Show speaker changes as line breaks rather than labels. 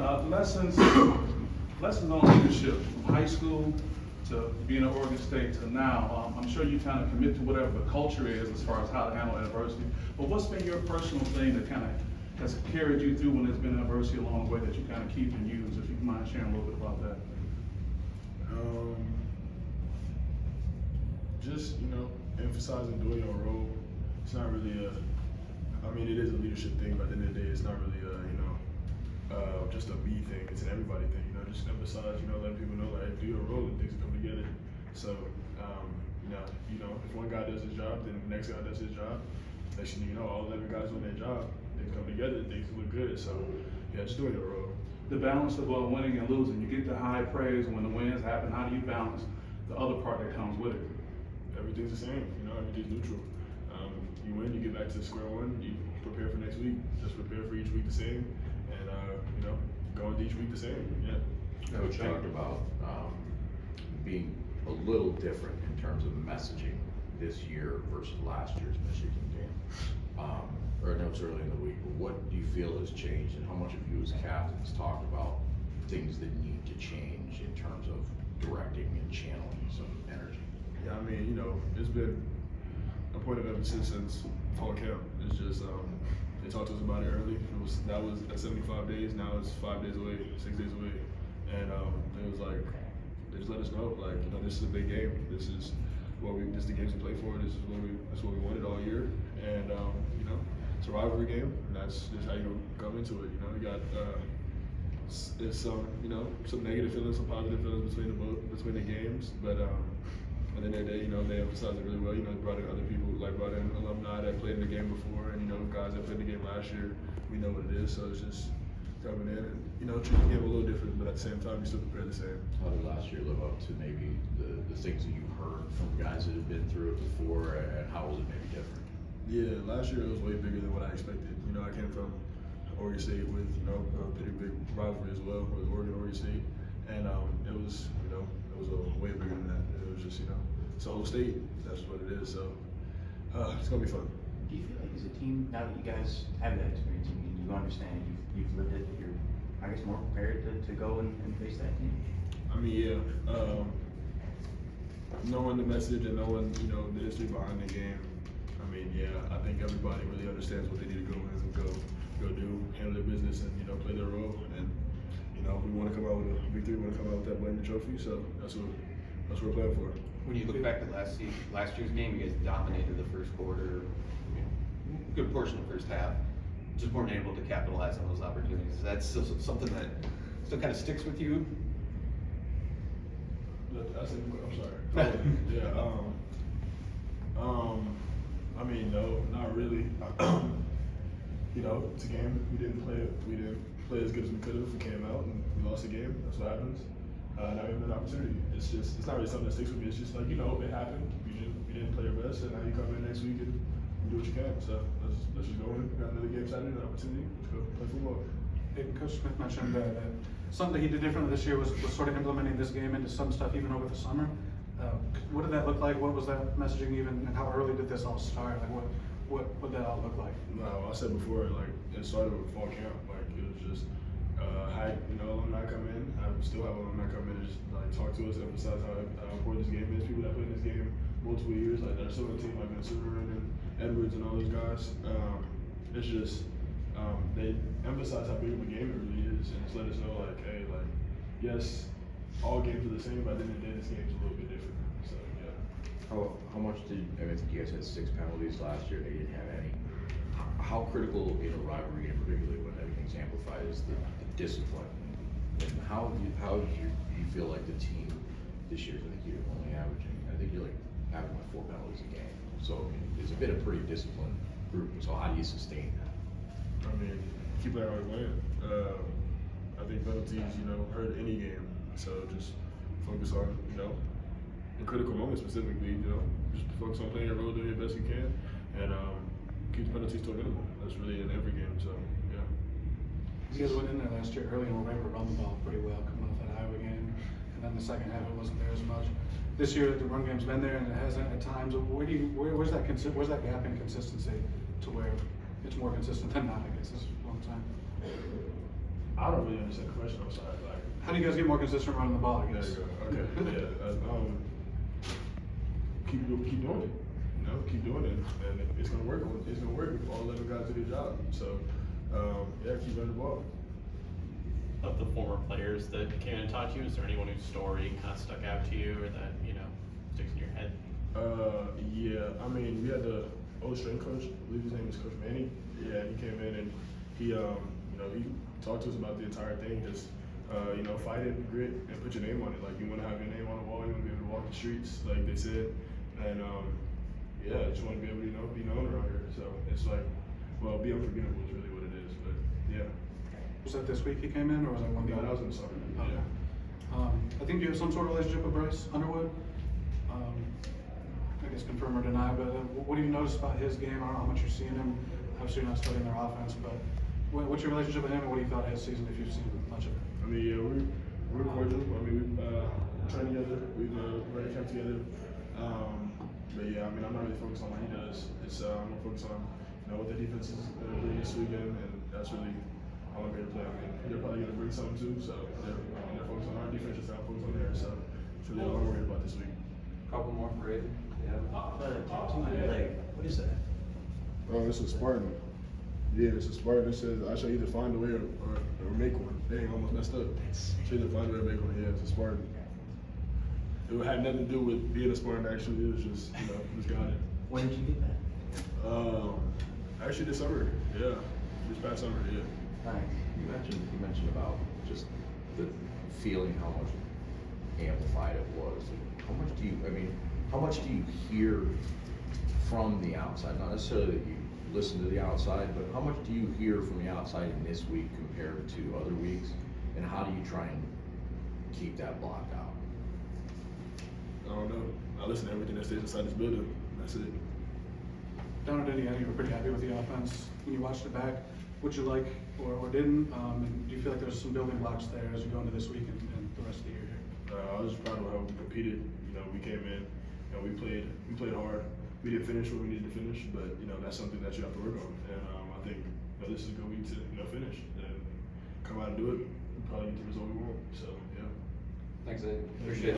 Lessons on leadership, from high school to being at Oregon State to now. I'm sure you kind of commit to whatever the culture is as far as how to handle adversity. But what's been your personal thing that kind of has carried you through when there's been adversity along the way that you kind of keep and use? If you mind sharing a little bit about that.
Just, emphasizing doing your role. It's not really it is a leadership thing, but at the end of the day, it's not really just a me thing. It's an everybody thing, just emphasize, letting people know, like, do your role and things come together. So, if one guy does his job, then the next guy does his job. Next thing you know, all 11 guys doing their job, things come together, things look good. So, yeah, just doing your role.
The balance of winning and losing. You get the high praise when the wins happen. How do you balance the other part that comes with it?
Everything's the same, everything's neutral. You win, you get back to square one, you prepare for next week. Just prepare for each week the same, and go into each week the same. Yeah.
Coach talked about being a little different in terms of messaging this year versus last year's Michigan game. Or I know it's early in the week, but what do you feel has changed, and how much of you as captains talked about things that need to change in terms of directing and channeling some energy?
Yeah, it's been a point of emphasis since fall camp. It's just they talked to us about it early. That was at 75 days. Now it's 5 days away, 6 days away, and it was like they just let us know, like, this is a big game. This is this is the games we play for. This is what we wanted all year, and it's a rivalry game. And that's just how you come into it. You got there's some some negative feelings, some positive feelings between the games, but. At the end of the day, they emphasized it really well. Brought in other people, brought in alumni that played in the game before, and guys that played in the game last year. We know what it is, so it's just coming in and treat the game a little different, but at the same time, you still prepare the same.
How did last year live up to maybe the things that you heard from guys that have been through it before, and how was it maybe different?
Yeah, last year it was way bigger than what I expected. I came from Oregon State with a pretty big rivalry as well with Oregon State, and it was a way bigger than that. It was just it's a whole state. That's what it is. So it's gonna be fun.
Do you feel like as a team, now that you guys have that experience and you understand, you've lived it, you're, I guess, more prepared to go and face that team?
Yeah. Knowing the message and knowing the history behind the game. I think everybody really understands what they need to go in and go do, handle their business, and play their role. And we want to come out with a victory. We want to come out with that blended trophy. So that's what we're playing for.
When you look back at last year's game, you guys dominated the first quarter, good portion of the first half, just weren't able to capitalize on those opportunities. Is that still something that still kind of sticks with you?
I'm sorry. Yeah. No, not really. It's a game. We didn't play as good as we could have. We came out and we lost the game. That's what happens. Now we have an opportunity. It's not really something that sticks with me. It's just like, it happened. We didn't play our best, and now you come in next week and do what you can. So let's just go in. We got another game Saturday, an opportunity. Let's go play football.
Coach Smith mentioned that something that he did differently this year was sort of implementing this game into some stuff even over the summer. What did that look like? What was that messaging even, and how early did this all start? What would that all look like?
No, I said before, it started with fall camp. It was just had alumni come in. I still have alumni come in and just talk to us, emphasize how important this game is. People that played in this game multiple years, that are still on the team, like MSU and Edwards and all those guys. It's just they emphasize how big of a game it really is, and just let us know, hey, yes, all games are the same, but at the end of the day, this game's a little bit different. So yeah.
How much I think you guys had 6 penalties last year. They didn't have any. How critical in a rivalry, and particularly when everything's amplified, is the discipline? And how do you feel like the team this year? I think you're only averaging. I think you're having 4 penalties a game. So it's been a pretty disciplined group. So how do you sustain that?
Keep playing how we playing. I think penalties, hurt any game. So just focus on, in critical moments specifically, just focus on playing your role, doing your best you can, and keep the penalties to a minimum. That's really in every game. So yeah.
You guys went in there last year early and were able to run the ball pretty well coming off that Iowa game, and then the second half it wasn't there as much. This year the run game's been there and it hasn't at times. Where's that gap in consistency to where it's more consistent than not? I guess is what I'm saying.
I I don't really understand the question, I'm sorry, like.
How do you guys get more consistent running the ball, I
There
guess?
you go, okay, yeah, keep doing it, you know, keep doing it, and it's gonna work, if all 11 guys do their job, so, yeah, keep running the ball.
Of the former players that came in and taught you, is there anyone whose story kind of stuck out to you or that, sticks in your head?
Yeah, I mean, we had the old strength coach, I believe his name is Coach Manny. Yeah, he came in and he, he talked to us about the entire thing, just, fight it, grit, and put your name on it. Like, you want to have your name on the wall, you want to be able to walk the streets, like they said. And, yeah, I just want to be able to, be known around here. So it's like, well, be unforgettable is really what it is, but yeah.
Was that this week he came in, or was that one?
No, that was in the summer,
Okay.
yeah.
I think you have some sort of relationship with Bryce Underwood. I guess confirm or deny, but what do you notice about his game? I don't know how much you're seeing him. Obviously, you're not studying their offense, but what's your relationship with him, and what do you thought of his season, if you've seen much of it?
I mean, yeah, we're cordial. I mean, we train together. We've run a camp together. But yeah, I mean, I'm not really focused on what he does. It's I'm more focused on what the defense is doing this weekend, and that's really all I'm here to play. I mean, they're probably going to bring something too, so they're focused on our defense, just I'm focused on theirs. So it's really all I'm worried about this week.
Couple more for Aidan.
What is that?
Oh, it's a Spartan. Yeah, it's a Spartan. It says I shall either find a way or make one. Dang, almost messed up. Should either find a way or make one. Yeah, it's a Spartan. It had nothing to do with being a Spartan. Actually, it was just just got it.
When did you get that?
Actually this summer. Yeah, this past summer. Yeah.
Nice.
You mentioned about just the feeling how much amplified it was. How much do you hear from the outside? Not necessarily that you listen to the outside, but how much do you hear from the outside in this week compared to other weeks? And how do you try and keep that blocked out?
I don't know. I listen to everything that stays inside this building. That's it.
Down at Indiana, you were pretty happy with the offense. When you watched it back, what'd you like or didn't? And do you feel like there's some building blocks there as you go into this week and the rest of the year here?
I was proud of how we competed. We came in, we played hard. We didn't finish what we needed to finish, but that's something that you have to work on. And I think this is a good week to finish and come out and do it. And probably get the result we want. So yeah.
Thanks, Aidan. Appreciate it.